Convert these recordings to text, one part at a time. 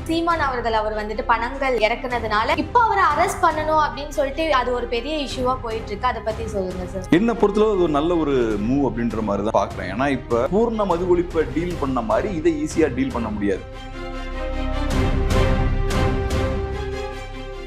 சீமான் அவர் வந்துட்டு பணங்கள் இறக்குனதுனால இப்போ அவரை அரெஸ்ட் பண்ணணும் அப்படின்னு சொல்லிட்டு அது ஒரு பெரிய இஷ்யூவா போயிட்டு இருக்கு. அதை பத்தி சொல்லுங்க சார். என்ன பொறுத்தளவு அது ஒரு நல்ல ஒரு மூவ் அப்படின்ற மாதிரி தான் பாக்குறேன். ஏன்னா இப்ப பூர்ண மது ஒழிப்பை டீல் பண்ண மாதிரி இதை ஈஸியா டீல் பண்ண முடியாது.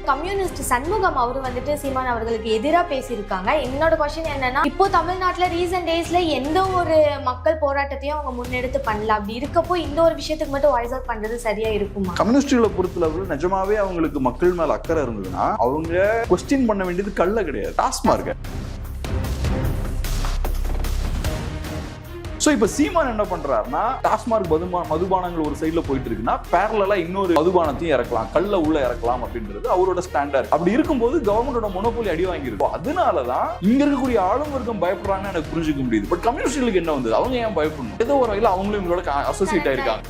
கம்யூனிஸ்ட் சண்முகம் அவரு வந்துட்டு சீமான் அவர்களுக்கு எதிராக பேசியிருக்காங்க. என்னோட கொஸ்டின் என்னன்னா, இப்போ தமிழ்நாட்டுல ரீசன்ட் டேஸ்ல எந்த ஒரு மக்கள் போராட்டத்தையும் அவங்க முன்னெடுத்து பண்ணல. அப்படி இருக்கப்போ இந்த ஒரு விஷயத்துக்கு மட்டும் வாய்ஸ் அவுட் பண்றது சரியா இருக்குமா? கம்யூனிஸ்டுகளை பொறுத்தளவு நிஜமாவே அவங்களுக்கு மக்கள் மேல அக்கறை இருந்ததுன்னா அவங்க கொஸ்டின் பண்ண வேண்டியது கள்ள கிடையாது, டாஸ்மார்க். சோ இப்ப சீமான் என்ன பண்றாருன்னா, டாஸ்மார்க் மதுபானங்கள் ஒரு சைட்ல போயிட்டு இருக்குன்னா பேரலா இன்னொரு மதுபானத்தையும் இறக்கலாம், கல்ல உள்ள இறக்கலாம் அப்படின்றது அவரோட ஸ்டாண்டர்ட். அப்படி இருக்கும்போது கவர்மெண்டோட மொனோபோலி அடி வாங்கிருக்கும். அதனாலதான் இங்க இருக்கக்கூடிய ஆளும் வர்க்கம் பயப்படுறாங்கன்னு எனக்கு புரிஞ்சுக்க முடியுது. பட் கம்யூனிஸ்டுகளுக்கு என்ன வந்தது, அவங்க ஏன் பயப்படணும்? ஏதோ ஒரு வகையில அவங்களும் இவங்களோட அசோசியேட் ஆயிருக்காங்க.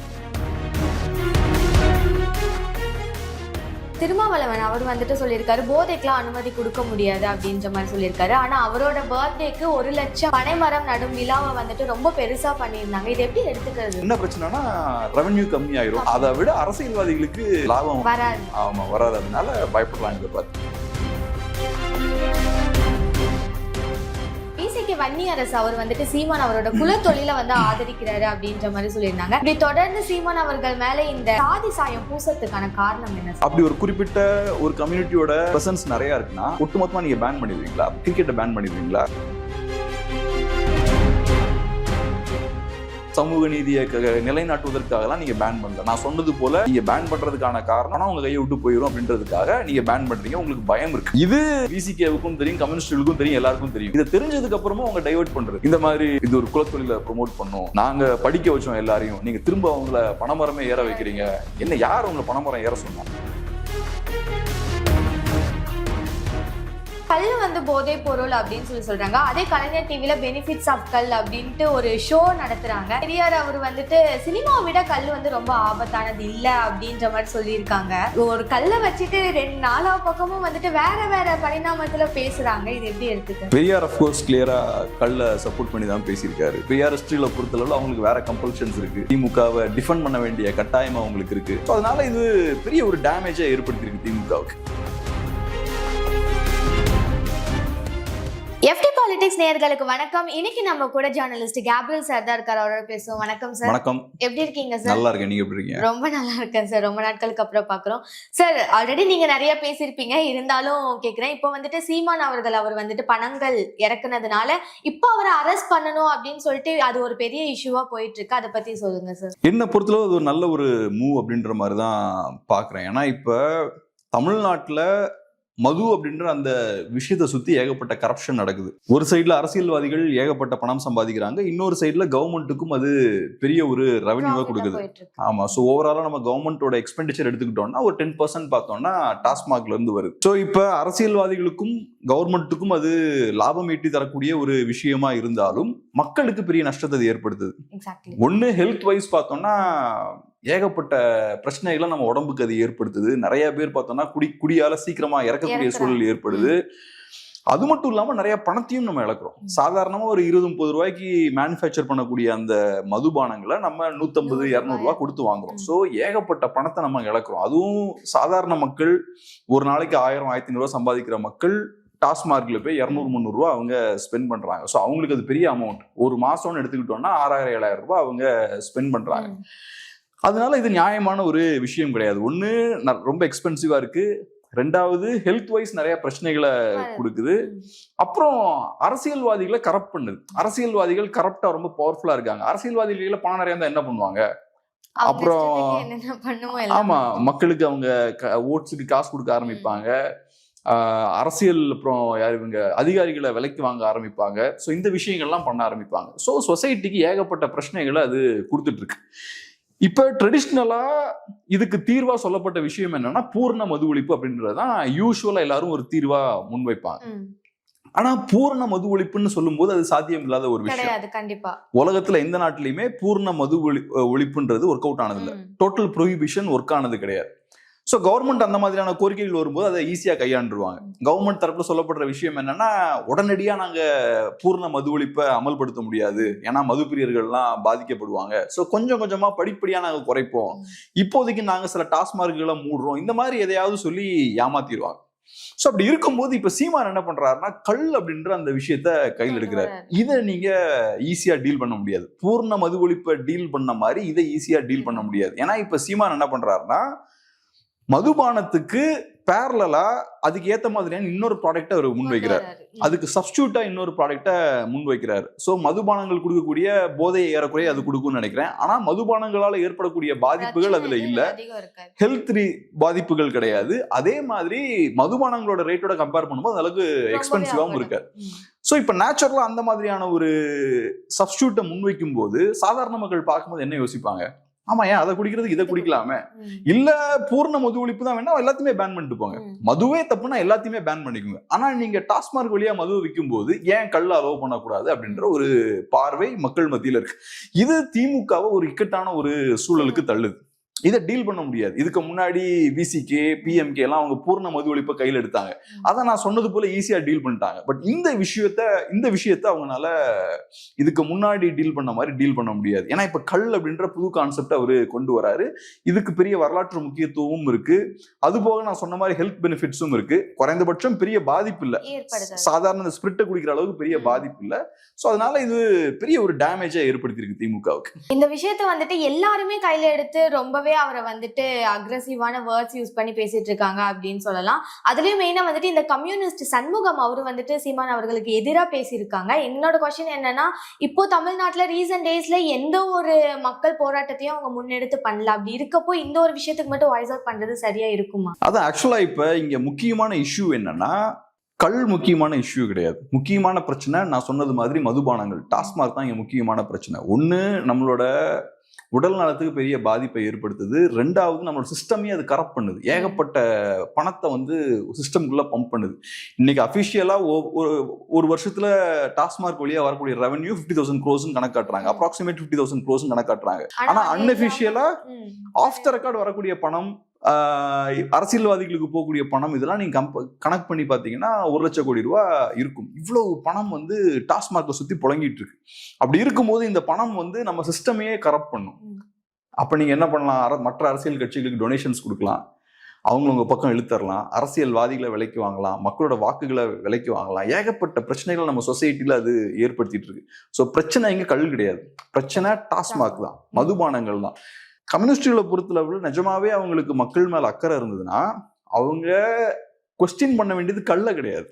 திருமாவளவன் அவர் வந்துட்டு சொல்லியிருக்காரு போதைக்கெல்லாம் அனுமதி கொடுக்க முடியாது அப்படின்ற மாதிரி சொல்லியிருக்காரு. ஆனா அவரோட பர்த்டேக்கு 1 லட்சம் பனைமரம் நடும் விழாவை வந்துட்டு ரொம்ப பெருசா பண்ணியிருந்தாங்க. இது எப்படி எடுத்துக்கிறது? என்ன பிரச்சனைனா ரெவன்யூ கம்மி ஆயிரும், அதை விட அரசியல்வாதிகளுக்கு லாபம் வராது. ஆமா வராது, அதனால பயப்படலாம். இதை பார்த்து வன்னியரசு அவர் வந்துட்டு சீமான் அவரோட குலத்தொழில வந்து ஆதரிக்கிறாரு அப்படின்ற மாதிரி சொல்லியிருந்தாங்க. இப்படி தொடர்ந்து சீமான் அவர்கள் மேல இந்த சாதி சாயம் பூசத்துக்கான காரணம் என்ன? அப்படி ஒரு குறிப்பிட்ட ஒரு கம்யூனிட்டியோட பிரசன்ஸ் நிறைய இருக்குன்னா ஒட்டுமொத்தமா நீங்க பேன் பண்ணிடுவீங்களா? கிரிக்கெட்டை பேன் பண்ணிடுவீங்களா? சமூக நீதியை நிலைநாட்டுவதற்காகலாம் நீங்க பேன் பண்ணல. நான் சொன்னது போல நீங்க பேன் பண்றதுக்கான காரணம் உங்க கையை விட்டு போயிடும் அப்படின்றதுக்காக நீங்க பேன் பண்றீங்க. உங்களுக்கு பயம் இருக்கு. இது விசிகேவுக்கும் தெரியும், கம்யூனிஸ்டுகளுக்கும் தெரியும், எல்லாருக்கும் தெரியும். இதை தெரிஞ்சதுக்கு அப்புறமா உங்க டைவர்ட் பண்றது இந்த மாதிரி இது ஒரு குலத்தொழில ப்ரொமோட் பண்ணும், நாங்க படிக்க வச்சோம் எல்லாரையும், நீங்க திரும்ப அவங்கள பனைமரமே ஏற வைக்கிறீங்க. என்ன யார் உங்களை பனைமரம் ஏற சொன்னாங்க? கல் வந்து போதை பொருள் அப்படின்னு சொல்றாங்க. அதே கலைஞர் டிவில பெனிஃபிட்ஸ் ஆஃப் கல் அப்படின்ட்டு ஒரு ஷோ நடத்துறாங்க. பெரியார் அவர் வந்துட்டு சினிமாவை விட கல் வந்து ரொம்ப ஆபத்தானது இல்ல அப்படின்ற மாதிரி சொல்லியிருக்காங்க. ஒரு கல்லை வச்சுட்டு 4 பக்கமும் வந்துட்டு வேற வேற பரிணாமத்துல பேசுறாங்க. இது எப்படி எடுத்துக்க? பெரியார் அஃப்கோர்ஸ் கிளியரா கல்ல சப்போர்ட் பண்ணி தான் பேசியிருக்காரு. பெரியார் ஹிஸ்டரியில பொறுத்தளவு அவங்களுக்கு வேற கம்பல்ஷன்ஸ் இருக்கு. திமுகவை டிஃபெண்ட் பண்ண வேண்டிய கட்டாயம் அவங்களுக்கு இருக்கு. அதனால இது பெரிய ஒரு டேமேஜை ஏற்படுத்தியிருக்கு திமுகவுக்கு. FD பாலிடிக்ஸ் நேயர்களுக்கு வணக்கம். இன்னைக்கு நம்ம கூட ஜர்னலிஸ்ட் கேப்ரியல் சார் தான் இருக்காரு. அவரோட பேசுவோம். வணக்கம் சார். வணக்கம். எப்படி இருக்கீங்க சார்? நல்லா இருக்கேன். நீங்க எப்படி இருக்கீங்க? ரொம்ப நல்லா இருக்கேன் சார். ரொம்ப நாட்களுக்கு அப்புறம் பாக்குறோம் சார். ஆல்ரெடி நீங்க நிறைய பேசியிருப்பீங்க, இருந்தாலும் கேக்குறேன். இப்போ வந்துட்டு சீமான் அவர் வந்துட்டு பணங்கள் இறக்குனதுனால இப்போ அவரை அரெஸ்ட் பண்ணணும் அப்படின்னு சொல்லிட்டு அது ஒரு பெரிய இஷ்யூவா போயிட்டு இருக்கு. அதை பத்தி சொல்லுங்க சார். என்ன பொறுத்தளவு அது ஒரு நல்ல ஒரு மூவ் அப்படின்ற மாதிரி தான் பாக்குறேன். ஏன்னா இப்ப தமிழ்நாட்டுல மது அப்படின்ற அந்த விஷயத்தை சுத்தி ஏகப்பட்ட கரப்ஷன் நடக்குது. ஒரு சைட்ல அரசியல்வாதிகள் ஏகப்பட்ட பணம் சம்பாதிக்கிறாங்க, இன்னொரு சைட்ல கவர்மெண்ட்டுக்கும் அது பெரிய ஒரு ரெவன்யூவா கொடுக்குது. ஆமா. ஸோ ஓவராலா நம்ம கவர்மெண்டோட எக்ஸ்பெண்டிச்சர் எடுத்துக்கிட்டோம்னா ஒரு 10% பார்த்தோம்னா டாஸ்மாக்ல இருந்து வருது. ஸோ இப்ப அரசியல்வாதிகளுக்கும் கவர்மெண்ட்டுக்கும் அது லாபம் ஈட்டி தரக்கூடிய ஒரு விஷயமா இருந்தாலும் மக்களுக்கு பெரிய நஷ்டத்தை அது ஏற்படுத்துது. ஒன்னு ஹெல்த் வைஸ் பார்த்தோம்னா ஏகப்பட்ட பிரச்சனைகளை நம்ம உடம்புக்கு அது ஏற்படுத்துது. நிறைய பேர் பார்த்தோம்னா குடியால சீக்கிரமா இறக்கக்கூடிய சூழல் ஏற்படுது. அது மட்டும் இல்லாம நிறைய பணத்தையும் நம்ம இழக்கிறோம். சாதாரணமா ஒரு 20-30 ரூபாய்க்கு மேனுஃபேக்சர் பண்ணக்கூடிய அந்த மதுபானங்களை நம்ம 150-200 ரூபாய் கொடுத்து வாங்குறோம். ஸோ ஏகப்பட்ட பணத்தை நம்ம இழக்கிறோம். அதுவும் சாதாரண மக்கள் ஒரு நாளைக்கு 1000-1500 ரூபாய் சம்பாதிக்கிற மக்கள் டாஸ்மார்க்ல போய் 200-300 ரூபாய் அவங்க ஸ்பெண்ட் பண்றாங்க. ஸோ அவங்களுக்கு அது பெரிய அமௌண்ட். ஒரு மாசம்னு எடுத்துக்கிட்டோம்னா 6000-7000 ரூபாய் அவங்க ஸ்பெண்ட் பண்றாங்க. அதனால இது நியாயமான ஒரு விஷயம் கிடையாது. ஒண்ணு ரொம்ப எக்ஸ்பென்சிவா இருக்கு, ரெண்டாவது ஹெல்த் வைஸ் நிறைய பிரச்சனைகளை கொடுக்குது, அப்புறம் அரசியல்வாதிகளை கரப்ட் பண்ணுது. அரசியல்வாதிகள் கரப்டா ரொம்ப பவர்ஃபுல்லா இருக்காங்க. அரசியல்வாதிகளை பணம் நிறைய இருந்தா என்ன பண்ணுவாங்க? அப்புறம் ஆமா, மக்களுக்கு அவங்க ஓட்ஸுக்கு காசு கொடுக்க ஆரம்பிப்பாங்க. அரசியல் அப்புறம் யார் இவங்க அதிகாரிகளை விலைக்கு வாங்க ஆரம்பிப்பாங்க. ஸோ இந்த விஷயங்கள்லாம் பண்ண ஆரம்பிப்பாங்க. ஸோ சொசைட்டிக்கு ஏகப்பட்ட பிரச்சனைகளை அது கொடுத்துட்டு இருக்கு. இப்ப ட்ரெடிஷ்னலா இதுக்கு தீர்வா சொல்லப்பட்ட விஷயம் என்னன்னா பூர்ண மது ஒழிப்பு அப்படின்றதுதான் யூசுவலா எல்லாரும் ஒரு தீர்வா முன்வைப்பாங்க. ஆனா பூர்ண மது ஒழிப்புன்னு சொல்லும் போது அது சாத்தியம் இல்லாத ஒரு விஷயம். கண்டிப்பா உலகத்துல எந்த நாட்டிலையுமே பூர்ண மது ஒழிப்புன்றது ஒர்க் அவுட் ஆனது இல்ல. டோட்டல் ப்ரொஹிபிஷன் ஒர்க் ஆனது கிடையாது. ஸோ கவர்மெண்ட் அந்த மாதிரியான கோரிக்கைகள் வரும்போது அதை ஈஸியாக கையாண்டுருவாங்க. கவர்மெண்ட் தரப்புல சொல்லப்படுற விஷயம் என்னன்னா, உடனடியாக நாங்கள் பூர்ண மது ஒழிப்பை அமல்படுத்த முடியாது, ஏன்னா மது பிரியர்கள்லாம் பாதிக்கப்படுவாங்க, ஸோ கொஞ்சம் கொஞ்சமா படிப்படியாக நாங்கள் குறைப்போம், இப்போதைக்கு நாங்கள் சில டாஸ்மார்க்குகளை மூடுறோம், இந்த மாதிரி எதையாவது சொல்லி ஏமாத்திடுவாங்க. ஸோ அப்படி இருக்கும்போது இப்ப சீமான் என்ன பண்றாருன்னா, கள் அப்படின்ற அந்த விஷயத்த கையில் எடுக்கிறாரு. இதை நீங்க ஈஸியா டீல் பண்ண முடியாது. பூர்ண மது ஒழிப்பை டீல் பண்ண மாதிரி இதை ஈஸியா டீல் பண்ண முடியாது. ஏன்னா இப்ப சீமான் என்ன பண்றாருன்னா, மதுபானத்துக்கு பேரலா அதுக்கு ஏத்த மாதிரியான இன்னொரு ப்ராடக்ட்டை அவர் முன்வைக்கிறார், அதுக்கு சப்ஸ்டியூட்டா இன்னொரு ப்ராடக்ட்டை முன்வைக்கிறார். ஸோ மதுபானங்கள் கொடுக்கக்கூடிய போதையை ஏறக்குறைய அது கொடுக்கும்னு நினைக்கிறேன். ஆனா மதுபானங்களால ஏற்படக்கூடிய பாதிப்புகள் அதுல இல்ல, ஹெல்த் பாதிப்புகள் கிடையாது. அதே மாதிரி மதுபானங்களோட ரேட்டோட கம்பேர் பண்ணும்போது அளவுக்கு எக்ஸ்பென்சிவாகவும் இருக்காது. ஸோ இப்போ நேச்சுரலா அந்த மாதிரியான ஒரு சப்ஸ்டியூட்டை முன்வைக்கும் போது சாதாரண மக்கள் பார்க்கும்போது என்ன யோசிப்பாங்க, ஆமா ஏன் அதை குடிக்கிறதுக்கு இதை குடிக்கலாமே, இல்ல பூர்ண மது ஒழிப்பு தான் வேணா எல்லாத்தையுமே பேன் பண்ணிட்டு போங்க, மதுவே தப்புனா எல்லாத்தையுமே பேன் பண்ணிக்கோங்க, ஆனா நீங்க டாஸ்மார்க் வழியா மதுவை விற்கும் போது ஏன் கள்ள அலோவ் பண்ணக்கூடாது அப்படின்ற ஒரு பார்வை மக்கள் மத்தியில இருக்கு. இது திமுகவை ஒரு இக்கட்டான ஒரு சூழலுக்கு தள்ளுது. இதை டீல் பண்ண முடியாது. இதுக்கு முன்னாடி விசிகே பிஎம்கே எல்லாம் அவங்க பூர்ண மது ஒழிப்பை கையில் எடுத்தாங்க, அதை நான் சொன்னது போல ஈஸியா டீல் பண்ணிட்டாங்க. பட் இந்த விஷயத்த அவங்களால இதுக்கு முன்னாடி டீல் பண்ண மாதிரி டீல் பண்ண முடியாது. ஏன்னா இப்ப கள் அப்படின்ற புது கான்செப்ட் அவரு கொண்டு வராரு. இதுக்கு பெரிய வரலாற்று முக்கியத்துவமும் இருக்கு, அது போக நான் சொன்ன மாதிரி ஹெல்த் பெனிஃபிட்ஸும் இருக்கு. குறைந்தபட்சம் பெரிய பாதிப்பு இல்ல, சாதாரண ஸ்பிரிட்டை குடிக்கிற அளவுக்கு பெரிய பாதிப்பு இல்ல. சோ அதனால இது பெரிய ஒரு டேமேஜா ஏற்படுத்தியிருக்கு திமுகவுக்கு. இந்த விஷயத்தை வந்துட்டு எல்லாருமே கையில எடுத்து ரொம்பவே அவரை வந்துட்டு அக்ரெசிவான வேர்ட்ஸ் யூஸ் பண்ணி பேசிட்டு இருக்காங்க அப்படின்னு சொல்லலாம். அதுலயும் மெயினா வந்துட்டு இந்த கம்யூனிஸ்ட் சண்முகம் அவரு வந்துட்டு சீமான் அவர்களுக்கு எதிராக பேசியிருக்காங்க. என்னோட கொஸ்டின் என்னன்னா, இப்போ தமிழ்நாட்டுல ரீசன்ட் டேஸ்ல எந்த ஒரு மக்கள் போராட்டத்தையும் அவங்க முன்னெடுத்து பண்ணல, அப்படி இருக்கப்போ இந்த ஒரு விஷயத்துக்கு மட்டும் வாய்ஸ் அவுட் பண்றது சரியா இருக்குமா? அதான் ஆக்சுவலா இப்ப இங்க முக்கியமான இஷ்யூ என்னன்னா, கள் முக்கியமான இஷ்யூ கிடையாது. முக்கியமான பிரச்சனை நான் சொன்னது மாதிரி மதுபானங்கள், டாஸ்மார்க் தான் இங்க முக்கியமான பிரச்சனை. ஒண்ணு நம்மளோட உடல் நலத்துக்கு பெரிய பாதிப்பை ஏற்படுத்துது, ரெண்டாவது நம்மளோட சிஸ்டமே அது கரப்ட் பண்ணுது, ஏகப்பட்ட பணத்தை வந்து சிஸ்டம்குள்ள பம்ப் பண்ணுது. இன்னைக்கு அபிஷியலா ஒரு வருஷத்துல டாஸ்மார்க் வழியா வரக்கூடிய ரெவன்யூ 50,000 crores கணக்காட்டுறாங்க, அப்ராக்சிமேட் 50,000 crores கணக்காட்டுறாங்க. ஆனா அன்அபிஷியலா ஆஃப் த ரெக்கார்ட் வரக்கூடிய பணம், அரசியல்வாதிகளுக்கு போகக்கூடிய பணம், இதெல்லாம் நீங்க கணக்கு பண்ணி பாத்தீங்கன்னா 1 லட்சம் கோடி ரூபாய் இருக்கும். இவ்வளவு பணம் வந்து டாஸ்மார்க்கை சுத்தி புழங்கிட்டு இருக்கு. அப்படி இருக்கும்போது இந்த பணம் வந்து நம்ம சிஸ்டமையே கரப்ட் பண்ணும். அப்ப நீங்க என்ன பண்ணலாம், மற்ற அரசியல் கட்சிகளுக்கு டொனேஷன்ஸ் கொடுக்கலாம், அவங்க உங்க பக்கம் இழுத்தரலாம், அரசியல்வாதிகளை விலைக்கு வாங்கலாம், மக்களோட வாக்குகளை விலைக்கு வாங்கலாம், ஏகப்பட்ட பிரச்சனைகள் நம்ம சொசைட்டில அது ஏற்படுத்திட்டு இருக்கு. ஸோ பிரச்சனை இங்க கள் கிடையாது, பிரச்சனை டாஸ்மார்க் தான், மதுபானங்கள் தான். கம்யூனிஸ்டுகளை பொறுத்தளவு நிஜமாவே அவங்களுக்கு மக்கள் மேல அக்கறை இருந்ததுன்னா அவங்க கொஸ்டின் பண்ண வேண்டியது கள்ள கிடையாது,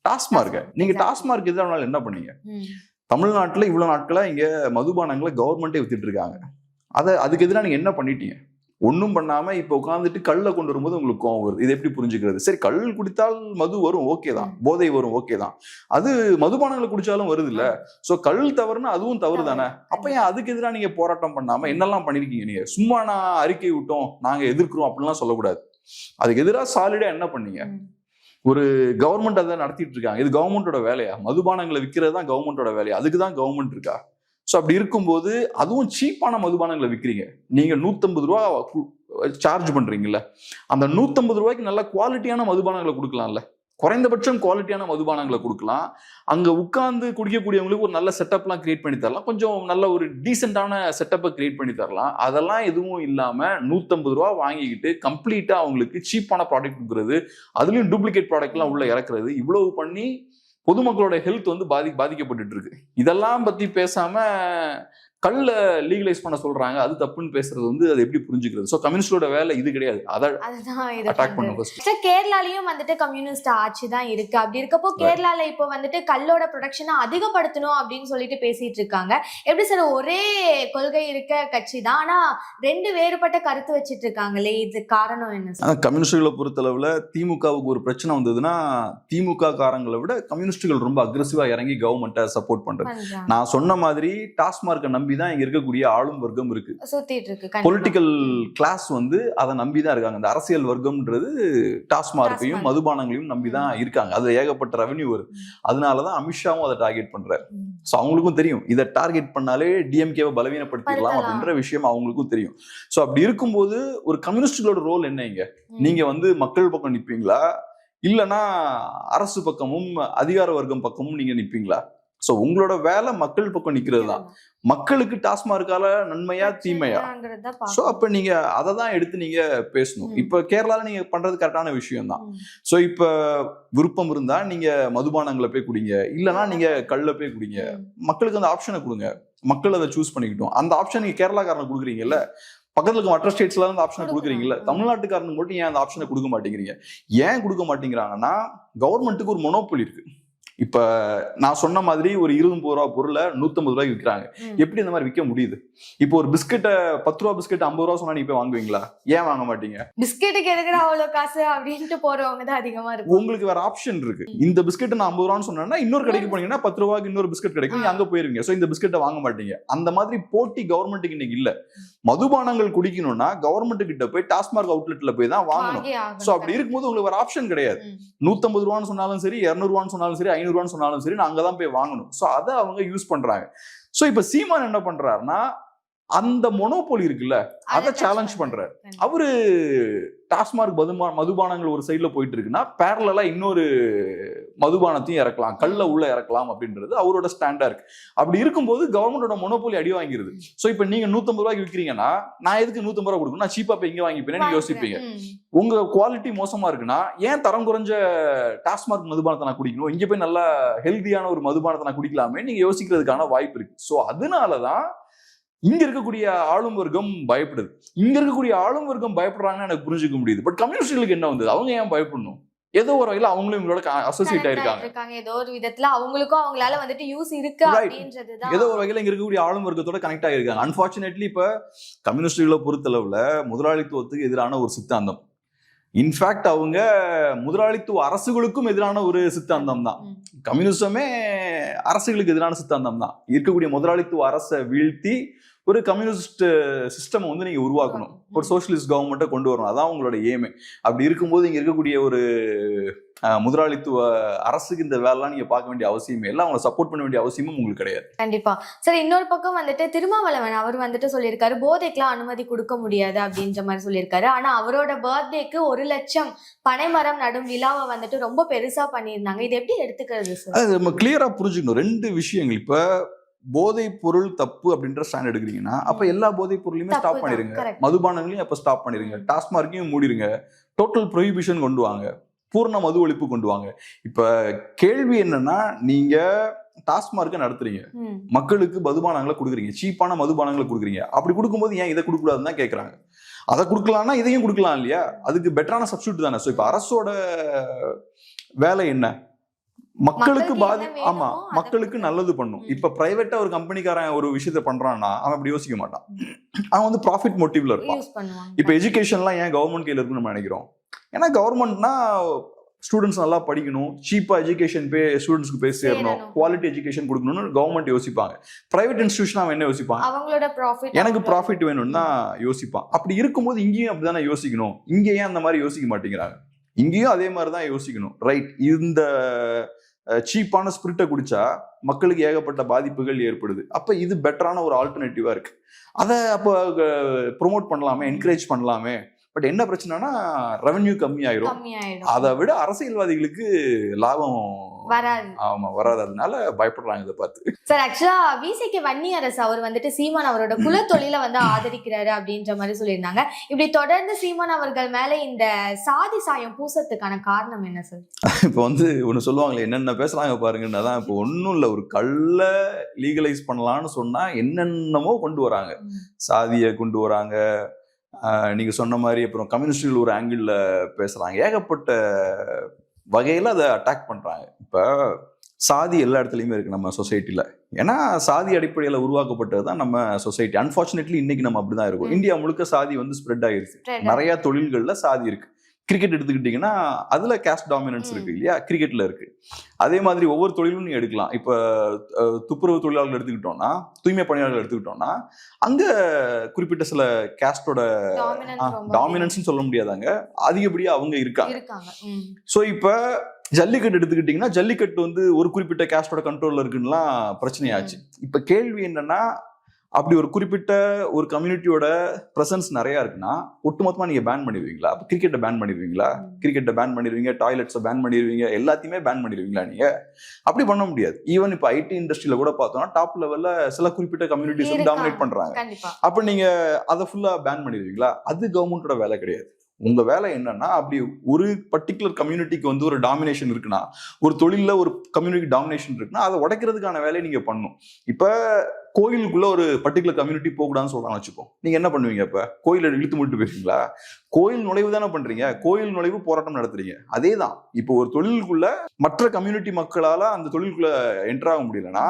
டாஸ்மார்க். நீங்க டாஸ்மார்க் எதிரானாலும் என்ன பண்ணீங்க? தமிழ்நாட்டுல இவ்வளவு நாட்களா இங்க மதுபானங்களை கவர்மெண்டே வித்துட்டு இருக்காங்க, அதுக்கு எதிராக நீங்க என்ன பண்ணிட்டீங்க? ஒன்றும் பண்ணாம இப்ப உட்காந்துட்டு கல்லை கொண்டு வரும்போது உங்களுக்கு கோவம் வருது. இது எப்படி புரிஞ்சுக்கிறது? சரி, கல் குடித்தால் மது வரும், ஓகே தான், போதை வரும், ஓகே தான், அது மதுபானங்களை குடிச்சாலும் வருது இல்ல. சோ கல் தவறுனா அதுவும் தவறு தானே. அப்ப ஏன் அதுக்கு எதிராக நீங்க போராட்டம் பண்ணாம என்னெல்லாம் பண்ணிருக்கீங்க? நீங்க சும்மா நான் அறிக்கை விட்டோம், நாங்க எதிர்க்கிறோம் அப்படின்லாம் சொல்லக்கூடாது. அதுக்கு எதிராக சாலிடா என்ன பண்ணீங்க? ஒரு கவர்மெண்ட் அதை நடத்திட்டு இருக்காங்க, இது கவர்மெண்டோட வேலையா? மதுபானங்களை விற்கிறது தான் கவர்மெண்டோட வேலையா? அதுக்கு தான் கவர்மெண்ட் இருக்கா? ஸோ அப்படி இருக்கும்போது அதுவும் சீப்பான மதுபானங்களை விற்கிறீங்க. நீங்க 150 ரூபா சார்ஜ் பண்றீங்கல்ல, அந்த 150 ரூபாய்க்கு நல்ல குவாலிட்டியான மதுபானங்களை கொடுக்கலாம்ல, குறைந்தபட்சம் குவாலிட்டியான மதுபானங்களை கொடுக்கலாம். அங்க உட்கார்ந்து குடிக்கக்கூடியவங்களுக்கு ஒரு நல்ல செட்டப்லாம் கிரியேட் பண்ணி தரலாம், கொஞ்சம் நல்ல ஒரு டீசென்டான செட்டப்பை கிரியேட் பண்ணி தரலாம். அதெல்லாம் எதுவும் இல்லாம 150 ரூபா வாங்கிக்கிட்டு கம்ப்ளீட்டா அவங்களுக்கு சீப்பான ப்ராடக்ட் கொடுக்குறது, அதுலயும் டூப்ளிகேட் ப்ராடக்ட்லாம் உள்ள இறக்குறது, இவ்வளவு பண்ணி பொதுமக்களோட ஹெல்த் வந்து பாதிக்கப்பட்டு இருக்கு. இதெல்லாம் பத்தி பேசாம கல்ல லீகலைஸ் பண்ண சொல்றாங்க, அது தப்புன்னு பேசுறது வந்து அது எப்படி புரிஞ்சுக்கிறது? சோ கம்யூனிஸ்டோட வேலை இது கிடையாது, அட்டாக் பண்ண. கேரளாலயும் வந்துட்டு கம்யூனிஸ்ட் ஆட்சி தான் இருக்கு. அப்படி இருக்கப்போ கேரளால இப்போ வந்துட்டு கல்லோட ப்ரொடக்ஷனை அதிகப்படுத்தணும் அப்படின்னு சொல்லிட்டு பேசிட்டு இருக்காங்க. எப்படி சார், ஒரே கொள்கை இருக்க கட்சி தான், ஆனா 2 வேறுபட்ட கருத்து வச்சிட்டு இருக்காங்களே, இது காரணம் என்ன சார்? கம்யூனிஸ்டுகளை பொறுத்தளவுல திமுகவுக்கு ஒரு பிரச்சனை வந்ததுன்னா திமுக காரங்களை விட கம்யூனிஸ்டுகள் ரொம்ப அக்ரெசிவா இறங்கி கவர்மெண்ட்டை சப்போர்ட் பண்றது. நான் சொன்ன மாதிரி டாஸ்மார்க்கை நம்பி நம்பிதான் இங்க இருக்கக்கூடிய ஆளும் வர்க்கம் இருக்கு. சுத்திட்டு இருக்கு. பொலிட்டிக்கல் கிளாஸ் வந்து அதை நம்பிதான் இருக்காங்க. இந்த அரசியல் வர்க்கம்ன்றது டாஸ்மார்க்கையும் மதுபானங்களையும் நம்பிதான் இருக்காங்க. அது ஏகப்பட்ட ரெவன்யூ வருது. அதனாலதான் அமித்ஷாவும் அதை டார்கெட் பண்றாரு. சோ அவங்களுக்கும் தெரியும் இதை டார்கெட் பண்ணாலே டிஎம்கேவை பலவீனப்படுத்திடலாம் அப்படின்ற விஷயம் அவங்களுக்கும் தெரியும். சோ அப்படி இருக்கும்போது ஒரு கம்யூனிஸ்டுகளோட ரோல் என்ன இங்க? நீங்க வந்து மக்கள் பக்கம் நிப்பீங்களா, இல்லைன்னா அரசு பக்கமும் அதிகார வர்க்கம் பக்கமும் நீங்க நிப்பீங்களா? சோ உங்களோட வேலை மக்கள் பக்கம் நிக்கிறது தான். மக்களுக்கு டாஸ்மார்க்கால நன்மையா தீமையா? சோ அப்ப நீங்க அதை தான் எடுத்து நீங்க பேசணும். இப்ப கேரளால நீங்க பண்றது கரெக்டான விஷயம் தான். சோ இப்ப விருப்பம் இருந்தா நீங்க மதுபானங்களை போய் குடிங்க, இல்லைன்னா நீங்க கல்ல போய் குடிங்க. மக்களுக்கு அந்த ஆப்ஷனை கொடுங்க, மக்கள் அதை சூஸ் பண்ணிக்கிட்டோம். அந்த ஆப்ஷன் நீங்க கேரளாக்காரனுக்கு கொடுக்குறீங்கல்ல, பக்கத்துல இருக்க மற்ற ஸ்டேட்ஸ்ல அந்த ஆப்ஷனை கொடுக்குறீங்கல்ல, தமிழ்நாட்டுக்காரனுக்கு மட்டும் ஏன் அந்த ஆப்ஷனை கொடுக்க மாட்டேங்கிறீங்க? ஏன் கொடுக்க மாட்டேங்கிறாங்கன்னா கவர்மெண்ட்டுக்கு ஒரு மொனோபோலி இருக்கு. இப்ப நான் சொன்ன மாதிரி ஒரு 20 ரூபா பொருளை 150 ரூபாய்க்கு விற்கிறாங்க. எப்படி இந்த மாதிரி விற்க முடியுது? இப்போ ஒரு பிஸ்கெட்டை 10 ரூபா பிஸ்கெட் 50 ரூபா சொன்னா நீங்க போய் வாங்குவீங்களா? ஏன் வாங்க மாட்டீங்க? பிஸ்கெட்டுக்கு எதுக்குடா அவ்வளவு காசு அப்படின்ட்டு போறவங்க தான் அதிகமா இருக்கு. உங்களுக்கு வேற ஆப்ஷன் இருக்கு. இந்த பிஸ்கெட் நான் 50 ரூபான்னு சொன்னா இன்னொரு கடைக்கு போனீங்கன்னா 10 ரூபாய்க்கு இன்னொரு பிஸ்கெட் கிடைக்கும், நீங்க அங்க போயிருவீங்க. சோ இந்த பிஸ்கெட்டை வாங்க மாட்டீங்க. அந்த மாதிரி போட்டி கவர்மெண்ட்டுக்கு இன்னைக்கு இல்ல. மதுபானங்கள் குடிக்கணும்னா கவர்மெண்ட் கிட்ட போய் டாஸ்மார்க் அவுட்லெட்ல போய் தான் வாங்கணும். சோ அப்படி இருக்கும்போது உங்களுக்கு வேற ஆப்ஷன் கிடையாது. 150 ரூபான்னு சொன்னாலும் சரி, 200 ரூபான்னு சொன்னாலும் சரி, 500 ரூபான்னு சொன்னாலும் சரி, நான் அங்கதான் போய் வாங்கணும். சோ அதை அவங்க யூஸ் பண்றாங்க. சோ இப்ப சீமான் என்ன பண்றாருன்னா அந்த மொனோபோலி இருக்குல்ல, அதை சேலஞ்ச் பண்றாரு. அவரு டாஸ்மார்க் மதுபானங்கள் ஒரு சைட்ல போயிட்டு இருக்குன்னா பேரலா இன்னொரு மதுபானத்தையும் இறக்கலாம், கல்ல உள்ள இறக்கலாம் அப்படின்றது அவரோட ஸ்டாண்டா இருக்கு. அப்படி இருக்கும்போது கவர்மெண்டோட மொனோபோலி அடி வாங்கிருது. சோ இப்ப நீங்க 150 ரூபாய்க்கு விற்கிறீங்கன்னா நான் எதுக்கு 150 ரூபாய் கொடுக்கணும், நான் சீப்பா போய் இங்க வாங்கிப்பேன்னு நீங்க யோசிப்பீங்க. உங்க குவாலிட்டி மோசமா இருக்குன்னா ஏன் தரம் குறைஞ்ச டாஸ்மார்க் மதுபானத்தை நான் குடிக்கணும், இங்க போய் நல்லா ஹெல்தியான ஒரு மதுபானத்தை நான் குடிக்கலாமே நீங்க யோசிக்கிறதுக்கான வாய்ப்பு இருக்கு. சோ அதனாலதான் இங்க இருக்கக்கூடிய ஆளும் வர்க்கம் பயப்படுது. இங்க இருக்கக்கூடிய ஆளும் வர்க்கம் பயப்படுறாங்கன்னு எனக்கு புரிஞ்சுக்க முடியுது. பட் கம்யூனிஸ்டுகளுக்கு என்ன வந்தது? அவங்க ஏன் பயப்படணும்? ஏதோ ஒரு வகையில அவங்களும் இவங்களோட அசோசியேட் ஆயிருக்காங்க. ஏதோ ஒரு விதத்துல அவங்களுக்கும் அவங்களால வந்துட்டு யூஸ் இருக்கு அப்படின்றதுதான். ஏதோ ஒரு வகையில இங்க இருக்கக்கூடிய ஆளும் வர்க்கத்தோட கனெக்ட் ஆயிருக்காங்க. அன்பார்ச்சுனேட்லி இப்ப கம்யூனிஸ்டுகளை பொறுத்தளவுல முதலாளித்துவத்துக்கு எதிரான ஒரு சித்தாந்தம். இன்ஃபேக்ட் அவங்க முதலாளித்துவ அரசுகளுக்கும் எதிரான ஒரு சித்தாந்தம் தான். கம்யூனிசமே அரசுகளுக்கு எதிரான சித்தாந்தம் தான். இருக்கக்கூடிய முதலாளித்துவ அரசை வீழ்த்தி ஒரு கம்யூனிஸ்ட் சிஸ்டம் வந்து நீங்க உருவாக்கணும், ஒரு சோசியலிஸ்ட் கவர்மெண்ட்டை கொண்டு வரணும். அதான் உங்களோட எய்மே. அப்படி இருக்கும்போது இங்க இருக்கக்கூடிய ஒரு முதலாளித்துவ அரசுக்கு இந்த வேலைலாம் நீங்க பார்க்க வேண்டிய அவசியமே இல்லை, அவங்களை சப்போர்ட் பண்ண வேண்டிய அவசியமும் உங்களுக்கு கிடையாது. கண்டிப்பா. சரி, இன்னொரு பக்கம் வந்துட்டு திருமாவளவன் அவர் வந்துட்டு சொல்லியிருக்காரு போதைக்கெல்லாம் அனுமதி கொடுக்க முடியாது அப்படின்ற மாதிரி சொல்லியிருக்காரு. ஆனா அவரோட பர்த்டேக்கு 1 லட்சம் பனைமரம் நடும் விழாவை வந்துட்டு ரொம்ப பெருசா பண்ணியிருந்தாங்க. இது எப்படி எடுத்துக்கிறது சார்? அது நம்ம கிளியரா புரிஞ்சுக்கணும். 2 விஷயங்கள். இப்ப போதை பொருள் தப்பு அப்படின்ற ஸ்டாண்ட் எடுக்கிறீங்கன்னா அப்ப எல்லா போதை பொருளையுமே ஸ்டாப் பண்ணிருங்க, மதுபானங்களையும் அப்ப ஸ்டாப் பண்ணிருங்க, டாஸ்மார்க்கையும் மூடிருங்க, டோட்டல் ப்ரொஹிபிஷன் கொண்டு வாங்க, பூர்ண மது ஒழிப்பு கொண்டு வாங்க. இப்ப கேள்வி என்னன்னா, நீங்க டாஸ்மார்க்க நடத்துறீங்க, மக்களுக்கு மதுபானங்களை கொடுக்குறீங்க, சீப்பான மதுபானங்களை கொடுக்குறீங்க. அப்படி கொடுக்கும்போது ஏன் இதை கொடுக்கூடாதுன்னு தான் கேட்கறாங்க. அதை கொடுக்கலாம்னா இதையும் கொடுக்கலாம் இல்லையா? அதுக்கு பெட்டரான சப்ஸ்டியூட் தானே. ஸோ இப்ப அரசோட வேலை என்ன? மக்களுக்கு ஆமா, மக்களுக்கு நல்லது பண்ணும். இப்ப பிரைவேட்டா ஒரு கம்பெனிக்காரன் ஒரு விஷயத்த பண்றான்னா அவன் அப்படி யோசிக்க மாட்டான். அவன் வந்து ப்ராஃபிட் மோட்டிவ்ல இருப்பான். இப்ப எஜுகேஷன்லாம் ஏன் கவர்மெண்ட் கையில இருக்குன்னு நம்ம நினைக்கிறோம்? ஏன்னா கவர்மெண்ட்னா ஸ்டூடெண்ட்ஸ் நல்லா படிக்கணும், சீப்பா எஜுகேஷன் ஸ்டூடெண்ட்ஸ்க்கு போய் சேரணும், குவாலிட்டி எஜுகேஷன் கொடுக்கணும்னு கவர்மெண்ட் யோசிப்பாங்க. பிரைவேட் இன்ஸ்டிடியூஷன் அவன் என்ன யோசிப்பான்? அவங்களோட ப்ராஃபிட், எனக்கு ப்ராஃபிட் வேணும்னு தான் யோசிப்பான். அப்படி இருக்கும்போது இங்கேயும் அப்படிதானே யோசிக்கணும். இங்க ஏன் அந்த மாதிரி யோசிக்க மாட்டேங்கிறாங்க? இங்கேயும் அதே மாதிரிதான் யோசிக்கணும். ரைட், இந்த சீப்பான ஸ்பிரிட்டை குடிச்சா மக்களுக்கு ஏகப்பட்ட பாதிப்புகள் ஏற்படுது. அப்ப இது பெட்டரான ஒரு ஆல்டர்னேட்டிவா இருக்கு. அதை அப்போ ப்ரொமோட் பண்ணலாமே, என்கரேஜ் பண்ணலாமே. பட் என்ன பிரச்சனைனா ரெவென்யூ கம்மியாயிரும். அதை விட அரசியல்வாதிகளுக்கு லாபம் வராது. ஆமா, வராது. அதனால பயப்படுறாங்க இதை பார்த்து. சார், ஆக்சுவலா விசிகே வன்னியரசு அவர் வந்துட்டு சீமான் அவரோட குலத்தொழில வந்து ஆதரிக்கிறாரு அப்படின்ற மாதிரி சொல்லியிருந்தாங்க. இப்படி தொடர்ந்து சீமான் அவர்கள் மேல இந்த சாதி சாயம் பூசத்துக்கான காரணம் என்ன சார்? இப்ப வந்து ஒண்ணு சொல்லுவாங்களே, என்னென்ன பேசுறாங்க பாருங்கன்னா தான். இப்போ ஒன்னும் இல்ல, ஒரு கள்ள லீகலைஸ் பண்ணலாம்னு சொன்னா என்னென்னமோ கொண்டு வராங்க. சாதியை கொண்டு வராங்க, நீங்க சொன்ன மாதிரி. அப்புறம் கம்யூனிஸ்டுகள் ஒரு ஆங்கிள் பேசுறாங்க, ஏகப்பட்ட வகையில அதை அட்டாக் பண்றாங்க. இப்ப சாதி எல்லா இடத்துலயுமே இருக்கு நம்ம சொசைட்டில. ஏன்னா சாதி அடிப்படையில உருவாக்கப்பட்டது தான் நம்ம சொசைட்டி. அன்பார்ச்சுனேட்லி இன்னைக்கு நம்ம அப்படிதான் இருக்கும். இந்தியா முழுக்க சாதி வந்து ஸ்ப்ரெட் ஆயிருச்சு. நிறைய தொழில்கள்ல சாதி இருக்கு. கிரிக்கெட் எடுத்துக்கிட்டீங்கன்னா அதுல கேஸ்ட் டாமினன்ஸ் இருக்கு இல்லையா, கிரிக்கெட்ல இருக்கு. அதே மாதிரி ஒவ்வொரு தொழிலும் நீ எடுக்கலாம். இப்ப துப்புரவு தொழிலாளர்கள் எடுத்துக்கிட்டோம்னா, தூய்மை பணியாளர்கள் எடுத்துக்கிட்டோம்னா, அங்க குறிப்பிட்ட சில கேஸ்டோட டாமினன்ஸ் சொல்ல முடியாதாங்க, அதிகப்படியா அவங்க இருக்காங்க. சோ இப்ப ஜல்லிக்கட்டு எடுத்துக்கிட்டீங்கன்னா, ஜல்லிக்கட்டு வந்து ஒரு குறிப்பிட்ட கேஸ்டோட கண்ட்ரோல்ல இருக்குன்னுலாம் பிரச்சனையாச்சு. இப்ப கேள்வி என்னன்னா, அப்படி ஒரு குறிப்பிட்ட ஒரு கம்யூனிட்டியோட பிரசன்ஸ் நிறைய இருக்குன்னா ஒட்டுமொத்தமா நீங்க பேன் பண்ணிடுவீங்களா? அப்ப கிரிக்கெட்டை பேன் பண்ணிடுவீங்களா? கிரிக்கெட்டை பேன் பண்ணிடுவீங்க, டாய்லெட்ஸை பேன் பண்ணிடுவீங்க, எல்லாத்தையுமே பேன் பண்ணிடுவீங்களா நீங்க? அப்படி பண்ண முடியாது. ஈவன் இப்ப ஐடி இண்டஸ்ட்ரியில கூட பார்த்தோம்னா டாப் லெவல்ல சில குறிப்பிட்ட கம்யூனிட்டிஸ் வந்து டாமினேட் பண்றாங்க. அப்ப நீங்க அதை ஃபுல்லா பேன் பண்ணிடுவீங்களா? அது கவர்மெண்டோட வேலை கிடையாது. உங்க வேலை என்னன்னா, அப்படி ஒரு பர்டிகுலர் கம்யூனிட்டிக்கு வந்து ஒரு டாமினேஷன் இருக்குன்னா, ஒரு தொழில ஒரு கம்யூனிட்டி டாமினேஷன் இருக்குன்னா அதை உடைக்கிறதுக்கான வேலையை நீங்க பண்ணணும். இப்ப கோயிலுக்குள்ள ஒரு பர்டிகுலர் கம்யூனிட்டி போகக்கூடாதுன்னு சொல்றாங்க வச்சுப்போம், நீங்க என்ன பண்ணுவீங்க? இப்ப கோயில இழுத்து மூட்டு போயிருக்கீங்களா? கோயில் நுழைவு தானே பண்றீங்க, கோயில் நுழைவு போராட்டம் நடத்துறீங்க. அதே தான் இப்போ ஒரு தொழிலுக்குள்ள மற்ற கம்யூனிட்டி மக்களால அந்த தொழிலுக்குள்ள என்டர் ஆக முடியலன்னா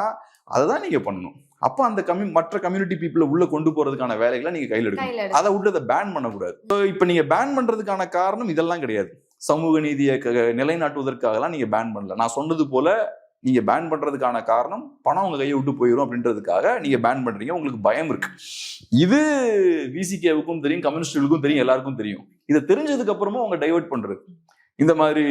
அதை தான் நீங்க பண்ணணும். அப்ப அந்த மற்ற கம்யூனிட்டி பீப்புளை உள்ள கொண்டு போறதுக்கான வேலைகளை நீங்க கையில் எடுக்கணும். அதை விட்டு அதை பேன் பண்ணக்கூடாது. இப்ப நீங்க பேன் பண்றதுக்கான காரணம் இதெல்லாம் கிடையாது. சமூக நீதியை நிலைநாட்டுவதற்காகலாம் நீங்க பேன் பண்ணல. நான் சொன்னது போல நீங்க பேன் பண்றதுக்கான காரணம் பணம் உங்க கையை விட்டு போயிடும் அப்படின்றதுக்காக நீங்க பேன் பண்றீங்க. உங்களுக்கு பயம் இருக்கு. இது விசிகேவுக்கும் தெரியும், கம்யூனிஸ்டுகளுக்கும் தெரியும், எல்லாருக்கும் தெரியும். இதை தெரிஞ்சதுக்கு அப்புறமா அவங்க டைவர்ட் பண்றது, இந்த மாதிரி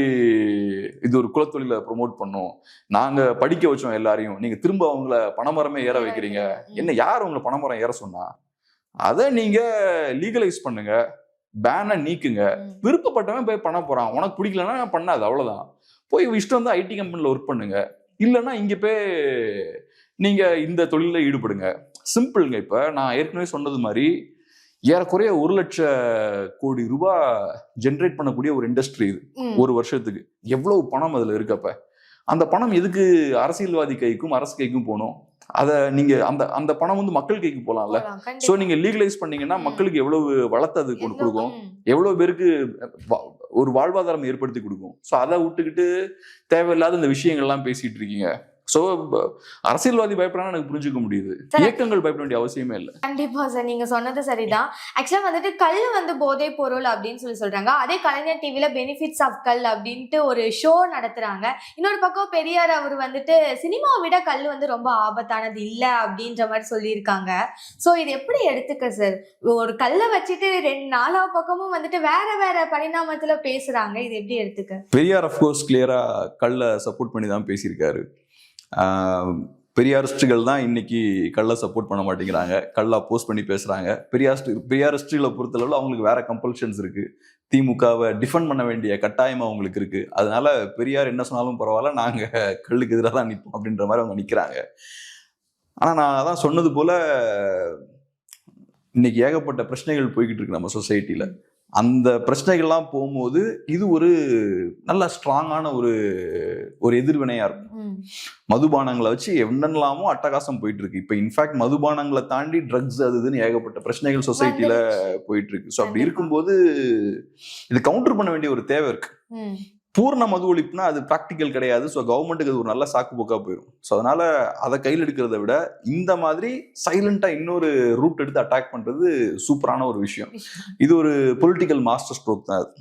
இது ஒரு குலத்தொழில ப்ரொமோட் பண்ணும், நாங்க படிக்க வச்சோம் எல்லாரையும், நீங்க திரும்ப அவங்கள பனைமரமே ஏற வைக்கிறீங்க. என்ன, யார் உங்களை பனைமரம் ஏற சொன்னா? அதை நீங்க லீகலைஸ் பண்ணுங்க, பேனை நீக்குங்க. விருப்பப்பட்டவன் போய் பண்ண போறான், உனக்கு பிடிக்கலன்னா பண்ணாது, அவ்வளவுதான். போய் இஷ்டம் வந்து ஐடி கம்பெனில ஒர்க் பண்ணுங்க, இல்லைன்னா இங்க போய் நீங்க இந்த தொழில ஈடுபடுங்க. சிம்பிளுங்க. இப்ப நான் ஏற்கனவே சொன்னது மாதிரி ஏறக்குறைய 1 லட்சம் கோடி ரூபாய் ஜென்ரேட் பண்ணக்கூடிய ஒரு இண்டஸ்ட்ரி இது ஒரு வருஷத்துக்கு. எவ்வளவு பணம் அதுல இருக்கப்ப அந்த பணம் எதுக்கு அரசியல்வாதி கைக்கும் அரசு கைக்கும் போகணும்? அதை நீங்க அந்த பணம் வந்து மக்கள் கைக்கு போலாம்ல. சோ நீங்க லீகலைஸ் பண்ணீங்கன்னா மக்களுக்கு எவ்வளவு வளத்தை அது கொடுக்கும், எவ்வளவு பேருக்கு ஒரு வாழ்வாதாரம் ஏற்படுத்தி கொடுக்கும். சோ அதை விட்டுக்கிட்டு தேவையில்லாத இந்த விஷயங்கள்லாம் பேசிட்டு இருக்கீங்க. சோ அரசியல்வாதி பயப்படான்னு எனக்கு புரிஞ்சுக்க முடியுது, இயக்கங்கள் பயப்பட வேண்டிய அவசியமே இல்லை. கண்டிப்பா சார், நீங்க சொன்னது சரிதான். ஆக்சுவலா வந்துட்டு கல் வந்து போதை பொருள் அப்படின்னு சொல்றாங்க. அதே கலைஞர் டிவில பெனிஃபிட்ஸ் ஆஃப் கல் அப்படின்ட்டு ஒரு ஷோ நடத்துறாங்க. இன்னொரு பக்கம் பெரியார் அவர் வந்துட்டு சினிமாவை விட கல் வந்து ரொம்ப ஆபத்தானது இல்ல அப்படின்ற மாதிரி சொல்லியிருக்காங்க. சோ இது எப்படி எடுத்துக்க சார்? ஒரு கல்லை வச்சுட்டு 4 பக்கமும் வந்துட்டு வேற வேற பரிணாமத்துல பேசுறாங்க, இது எப்படி எடுத்துக்க? பெரியார் அஃப்கோர்ஸ் கிளியரா கல்லை சப்போர்ட் பண்ணி தான் பேசியிருக்காரு. பெரியாரிஸ்டுகள் தான் இன்னைக்கு கல்லை சப்போர்ட் பண்ண மாட்டேங்கிறாங்க, கல்லை அப்போஸ் பண்ணி பேசுறாங்க. பெரியாரிஸ்டுகளை பொறுத்தளவில் அவங்களுக்கு வேற கம்பல்ஷன்ஸ் இருக்கு. திமுகவை டிஃபெண்ட் பண்ண வேண்டிய கட்டாயம் அவங்களுக்கு இருக்கு. அதனால பெரியார் என்ன சொன்னாலும் பரவாயில்ல, நாங்க கல்லுக்கு எதிராக தான் நிற்போம் அப்படின்ற மாதிரி அவங்க நிற்கிறாங்க. ஆனா நான் அதான் சொன்னது போல இன்னைக்கு ஏகப்பட்ட பிரச்சனைகள் போய்கிட்டு இருக்கு நம்ம சொசைட்டில. அந்த பிரச்சனைகள்லாம் போகும்போது இது ஒரு நல்ல ஸ்ட்ராங்கான ஒரு எதிர்வினையா இருக்கும். மதுபானங்களை வச்சு என்னெல்லாமோ அட்டகாசம் போயிட்டு இருக்கு. இப்ப இன்ஃபேக்ட் மதுபானங்களை தாண்டி ட்ரக்ஸ் அதுன்னு ஏகப்பட்ட பிரச்சனைகள் சொசைட்டில போயிட்டு இருக்கு. ஸோ அப்படி இருக்கும்போது இது கவுண்டர் பண்ண வேண்டிய ஒரு தேவை இருக்கு. பூர்ண மது ஒழிப்புனா அது ப்ராக்டிக்கல் கிடையாது. ஸோ கவர்மெண்ட்டுக்கு அது ஒரு நல்ல சாக்கு போக்கா போயிடும். ஸோ அதனால அதை கையில் எடுக்கிறத விட இந்த மாதிரி சைலண்டா இன்னொரு ரூட் எடுத்து அட்டாக் பண்றது சூப்பரான ஒரு விஷயம். இது ஒரு பொலிட்டிக்கல் மாஸ்டர் ஸ்ட்ரோக் தான் அது.